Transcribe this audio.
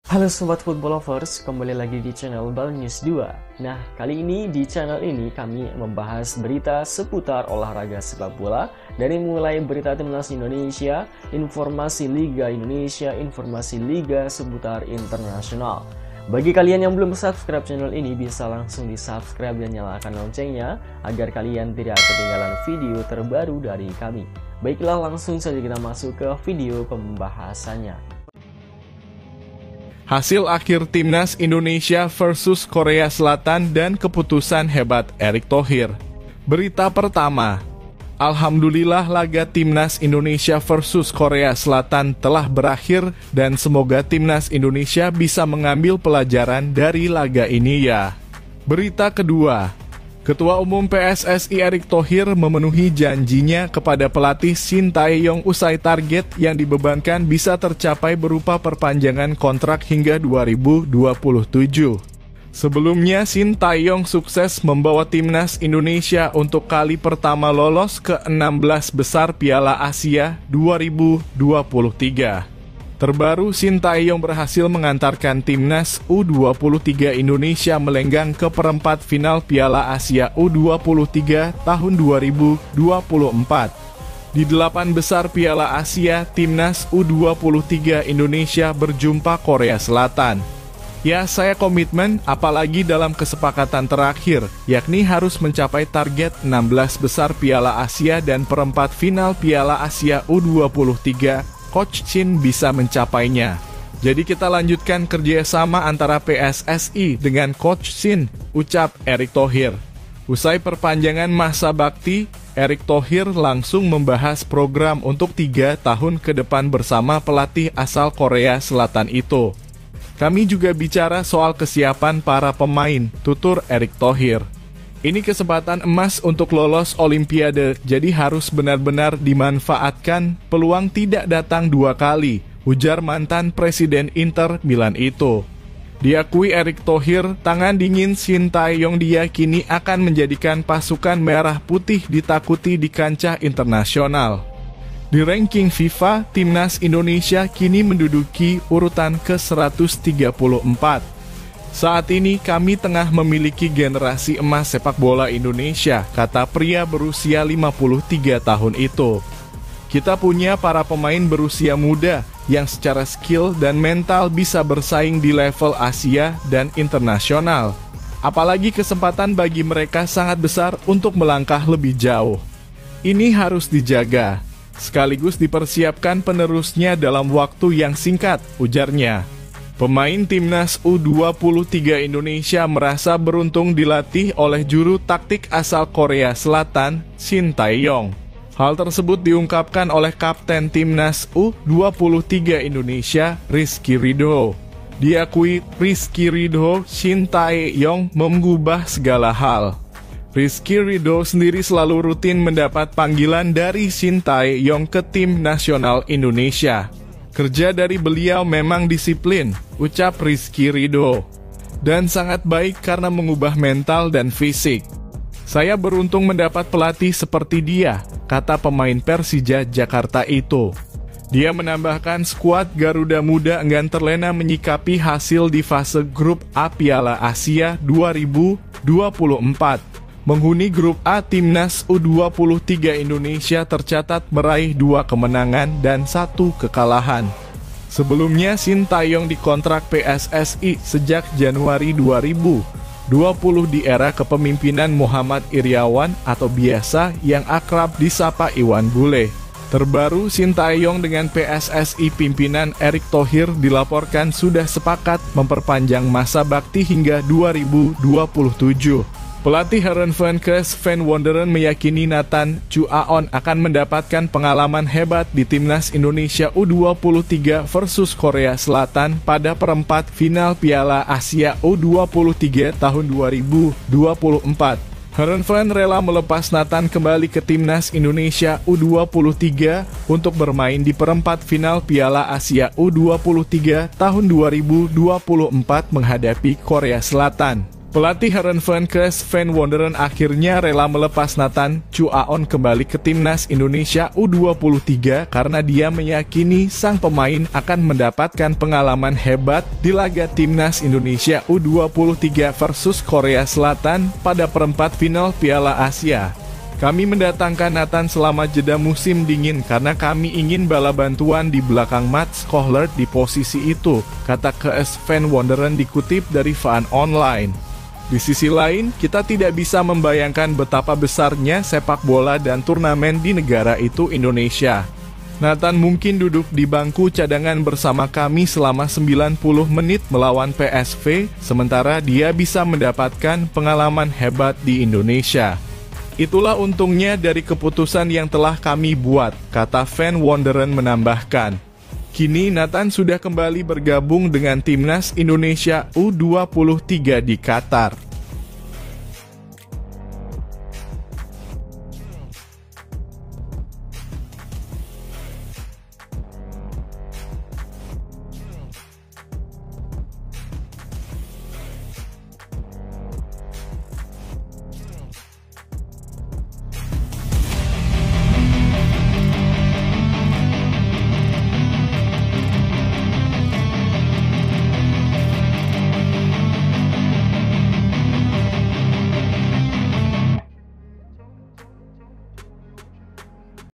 Halo Sobat Football Lovers, kembali lagi di channel Bal News 2. Nah, kali ini di channel ini kami membahas berita seputar olahraga sepak bola. Dari mulai berita timnas Indonesia, informasi Liga Indonesia, informasi Liga seputar internasional. Bagi kalian yang belum subscribe channel ini, bisa langsung di subscribe dan nyalakan loncengnya agar kalian tidak ketinggalan video terbaru dari kami. Baiklah, langsung saja kita masuk ke video pembahasannya. Hasil akhir Timnas Indonesia versus Korea Selatan dan keputusan hebat Erick Thohir. Berita pertama, alhamdulillah laga Timnas Indonesia versus Korea Selatan telah berakhir dan semoga Timnas Indonesia bisa mengambil pelajaran dari laga ini ya. Berita kedua, Ketua Umum PSSI Erick Thohir memenuhi janjinya kepada pelatih Shin Tae-yong usai target yang dibebankan bisa tercapai berupa perpanjangan kontrak hingga 2027. Sebelumnya, Shin Tae-yong sukses membawa timnas Indonesia untuk kali pertama lolos ke 16 besar Piala Asia 2023. Terbaru, Shin Tae-yong berhasil mengantarkan timnas U23 Indonesia melenggang ke perempat final Piala Asia U23 tahun 2024. Di 8 besar Piala Asia, timnas U23 Indonesia berjumpa Korea Selatan. Ya, saya komitmen, apalagi dalam kesepakatan terakhir, yakni harus mencapai target 16 besar Piala Asia dan perempat final Piala Asia U23. Coach Shin bisa mencapainya. Jadi kita lanjutkan kerjasama antara PSSI dengan Coach Shin, ucap Erick Thohir. Usai perpanjangan masa bakti, Erick Thohir langsung membahas program untuk 3 tahun ke depan bersama pelatih asal Korea Selatan itu. Kami juga bicara soal kesiapan para pemain, tutur Erick Thohir. Ini kesempatan emas untuk lolos Olimpiade, jadi harus benar-benar dimanfaatkan, peluang tidak datang 2 kali, ujar mantan Presiden Inter Milan itu. Diakui Erick Thohir, tangan dingin Shin Tae-yong diyakini akan menjadikan pasukan merah putih ditakuti di kancah internasional. Di ranking FIFA, timnas Indonesia kini menduduki urutan ke-134. Saat ini kami tengah memiliki generasi emas sepak bola Indonesia, kata pria berusia 53 tahun itu. Kita punya para pemain berusia muda yang secara skill dan mental bisa bersaing di level Asia dan internasional. Apalagi kesempatan bagi mereka sangat besar untuk melangkah lebih jauh. Ini harus dijaga, sekaligus dipersiapkan penerusnya dalam waktu yang singkat, ujarnya. Pemain timnas U23 Indonesia merasa beruntung dilatih oleh juru taktik asal Korea Selatan, Shin Tae-yong. Hal tersebut diungkapkan oleh Kapten timnas U23 Indonesia, Rizky Ridho. Diakui Rizky Ridho, Shin Tae-yong mengubah segala hal. Rizky Ridho sendiri selalu rutin mendapat panggilan dari Shin Tae-yong ke tim nasional Indonesia. Kerja dari beliau memang disiplin, ucap Rizky Ridho, dan sangat baik karena mengubah mental dan fisik. Saya beruntung mendapat pelatih seperti dia, kata pemain Persija Jakarta itu. Dia menambahkan skuad Garuda Muda enggan terlena menyikapi hasil di fase grup A Piala Asia 2024. Menghuni grup A, timnas U23 Indonesia tercatat meraih 2 kemenangan dan 1 kekalahan. Sebelumnya, Shin Tae-yong dikontrak PSSI sejak Januari 2020 di era kepemimpinan Muhammad Iriawan atau biasa yang akrab disapa Iwan Bule. Terbaru, Shin Tae-yong dengan PSSI pimpinan Erick Thohir dilaporkan sudah sepakat memperpanjang masa bakti hingga 2027. Pelatih Heerenveen Van Wonderen meyakini Nathan Chuaon akan mendapatkan pengalaman hebat di timnas Indonesia U23 versus Korea Selatan pada perempat final Piala Asia U23 tahun 2024. Heerenveen rela melepas Nathan kembali ke timnas Indonesia U23 untuk bermain di perempat final Piala Asia U23 tahun 2024 menghadapi Korea Selatan. Pelatih Heerenveen Van Wonderen akhirnya rela melepas Nathan Chuaon kembali ke timnas Indonesia U23 karena dia meyakini sang pemain akan mendapatkan pengalaman hebat di laga timnas Indonesia U23 versus Korea Selatan pada perempat final Piala Asia. Kami mendatangkan Nathan selama jeda musim dingin karena kami ingin bala bantuan di belakang Mats Kohler di posisi itu, kata KS Van Wonderen dikutip dari Fan Online. Di sisi lain, kita tidak bisa membayangkan betapa besarnya sepak bola dan turnamen di negara itu Indonesia. Nathan mungkin duduk di bangku cadangan bersama kami selama 90 menit melawan PSV, sementara dia bisa mendapatkan pengalaman hebat di Indonesia. Itulah untungnya dari keputusan yang telah kami buat, kata Van Wonderen menambahkan. Kini Nathan sudah kembali bergabung dengan timnas Indonesia U23 di Qatar.